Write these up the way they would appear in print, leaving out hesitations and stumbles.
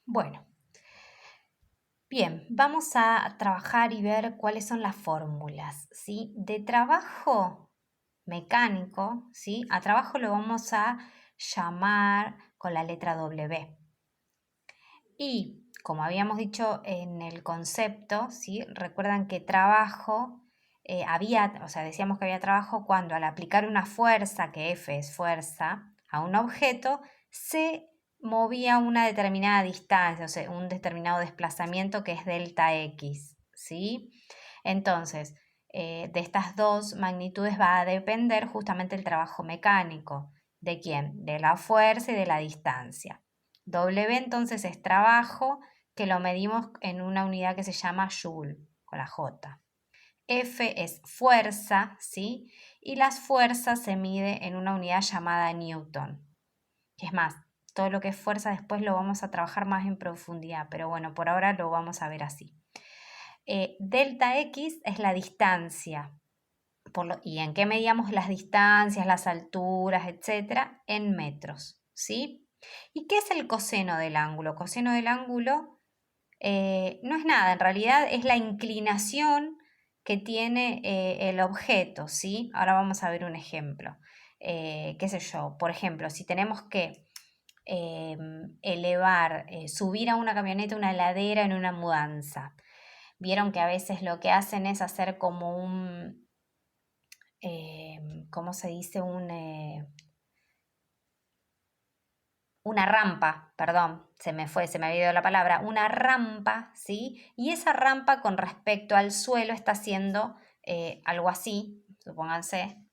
Bueno, bien, vamos a trabajar y ver cuáles son las fórmulas, ¿sí? De trabajo mecánico, ¿sí? A trabajo lo vamos a llamar con la letra W. Y como habíamos dicho en el concepto, ¿sí? Recuerdan que trabajo decíamos que había trabajo cuando al aplicar una fuerza, que F es fuerza, a un objeto, se movía una determinada distancia, o sea, un determinado desplazamiento que es delta X, ¿sí? Entonces, de estas dos magnitudes va a depender justamente el trabajo mecánico. ¿De quién? De la fuerza y de la distancia. W entonces es trabajo que lo medimos en una unidad que se llama Joule, con la J. F es fuerza, ¿sí? Y las fuerzas se mide en una unidad llamada Newton. Es más, todo lo que es fuerza después lo vamos a trabajar más en profundidad, pero bueno, por ahora lo vamos a ver así. Delta X es la distancia. ¿Y en qué medíamos las distancias, las alturas, etcétera? En metros, ¿sí? ¿Y qué es el coseno del ángulo? Coseno del ángulo no es nada, en realidad es la inclinación que tiene el objeto, ¿sí? Ahora vamos a ver un ejemplo. ¿Qué sé yo? Por ejemplo, si tenemos que subir a una camioneta una ladera en una mudanza. Vieron que a veces lo que hacen es hacer como ¿cómo se dice? Una rampa, perdón, se me había ido la palabra, una rampa, ¿sí? Y esa rampa con respecto al suelo está haciendo algo así, supónganse,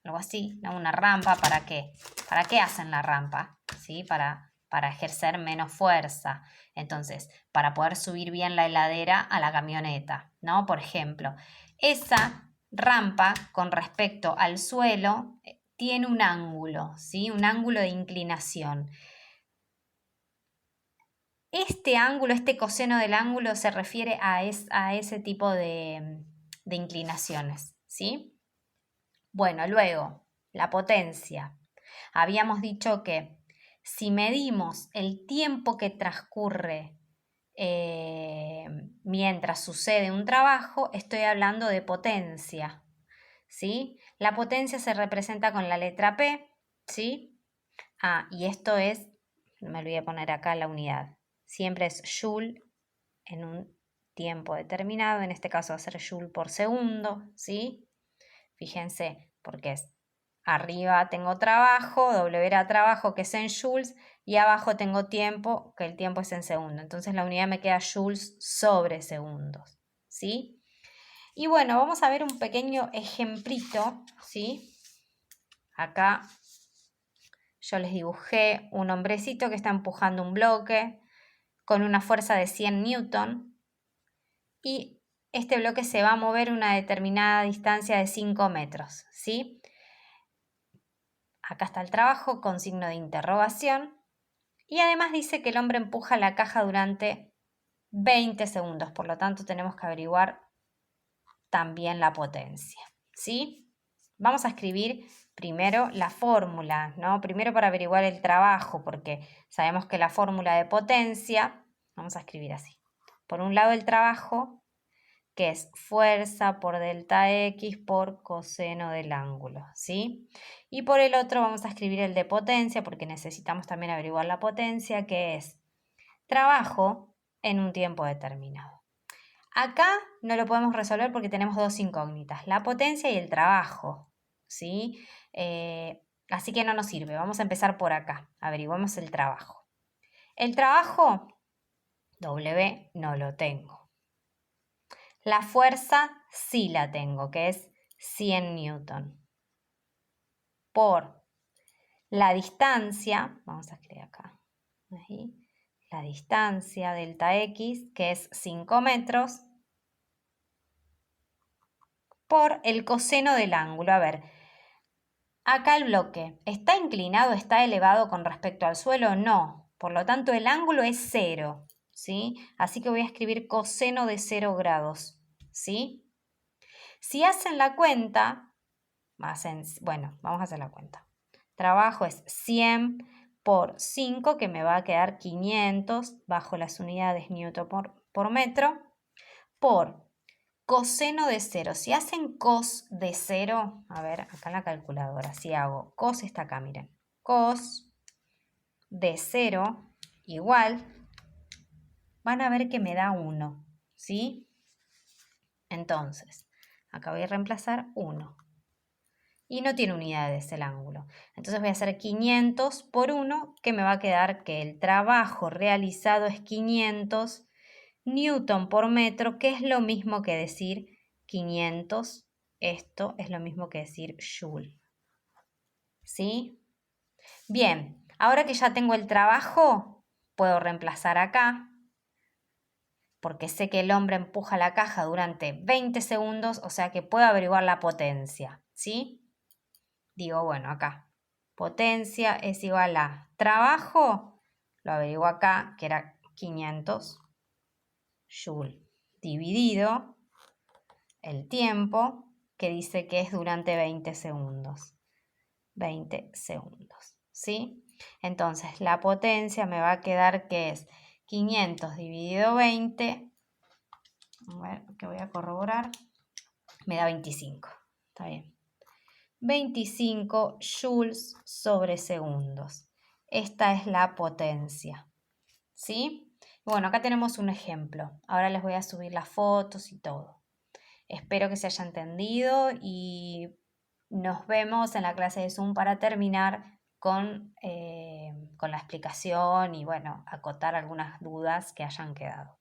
algo así, ¿no? Una rampa, ¿para qué? ¿Para qué hacen la rampa? ¿Sí? Para ejercer menos fuerza. Entonces, para poder subir bien la heladera a la camioneta, ¿no? Por ejemplo, esa rampa con respecto al suelo tiene un ángulo, ¿sí? Un ángulo de inclinación. Este ángulo, este coseno del ángulo se refiere a ese tipo de inclinaciones, ¿sí? Bueno, luego, la potencia. Habíamos dicho que si medimos el tiempo que transcurre mientras sucede un trabajo, estoy hablando de potencia, ¿sí? La potencia se representa con la letra P, ¿sí? Y esto es, me olvidé poner acá la unidad. Siempre es Joule en un tiempo determinado, en este caso va a ser Joule por segundo, ¿sí? Fíjense, porque es arriba tengo trabajo, W era trabajo que es en joules y abajo tengo tiempo, que el tiempo es en segundo. Entonces la unidad me queda joules sobre segundos, ¿sí? Y bueno, vamos a ver un pequeño ejemplito, ¿sí? Acá yo les dibujé un hombrecito que está empujando un bloque con una fuerza de 100 newton y este bloque se va a mover una determinada distancia de 5 metros, ¿sí? Acá está el trabajo con signo de interrogación y además dice que el hombre empuja la caja durante 20 segundos, por lo tanto tenemos que averiguar también la potencia, ¿sí? Vamos a escribir primero la fórmula, ¿no? Primero para averiguar el trabajo, porque sabemos que la fórmula de potencia, vamos a escribir así. Por un lado el trabajo, que es fuerza por delta X por coseno del ángulo, ¿sí? Y por el otro vamos a escribir el de potencia, porque necesitamos también averiguar la potencia, que es trabajo en un tiempo determinado. Acá no lo podemos resolver porque tenemos dos incógnitas, la potencia y el trabajo, ¿sí? Así que no nos sirve, vamos a empezar por acá, averiguamos el trabajo. El trabajo, W, no lo tengo. La fuerza sí la tengo, que es 100 newton. Por la distancia, vamos a escribir acá, ahí, la distancia delta X, que es 5 metros, por el coseno del ángulo. A ver, acá el bloque, ¿está inclinado, está elevado con respecto al suelo? No. Por lo tanto, el ángulo es 0, ¿sí? Así que voy a escribir coseno de 0 grados, ¿sí? Si hacen la cuenta, bueno, vamos a hacer la cuenta. Trabajo es 100 por 5, que me va a quedar 500 bajo las unidades newton por metro, por coseno de 0. Si hacen cos de 0, a ver, acá en la calculadora, si hago cos está acá, miren, cos de 0 igual, van a ver que me da 1, ¿sí? Entonces, acá voy a reemplazar 1. Y no tiene unidades el ángulo. Entonces voy a hacer 500 por 1, que me va a quedar que el trabajo realizado es 500 newton por metro, que es lo mismo que decir 500. Esto es lo mismo que decir joule. ¿Sí? Bien, ahora que ya tengo el trabajo, puedo reemplazar acá, porque sé que el hombre empuja la caja durante 20 segundos, o sea que puedo averiguar la potencia, ¿sí? Digo, bueno, acá, potencia es igual a trabajo, lo averiguo acá, que era 500 joule, dividido el tiempo, que dice que es durante 20 segundos. 20 segundos, ¿sí? Entonces, la potencia me va a quedar que es 500 dividido 20, a ver, que voy a corroborar, me da 25, está bien. 25 joules sobre segundos. Esta es la potencia, ¿sí? Bueno, acá tenemos un ejemplo. Ahora les voy a subir las fotos y todo. Espero que se haya entendido y nos vemos en la clase de Zoom para terminar con la explicación y, bueno, acotar algunas dudas que hayan quedado.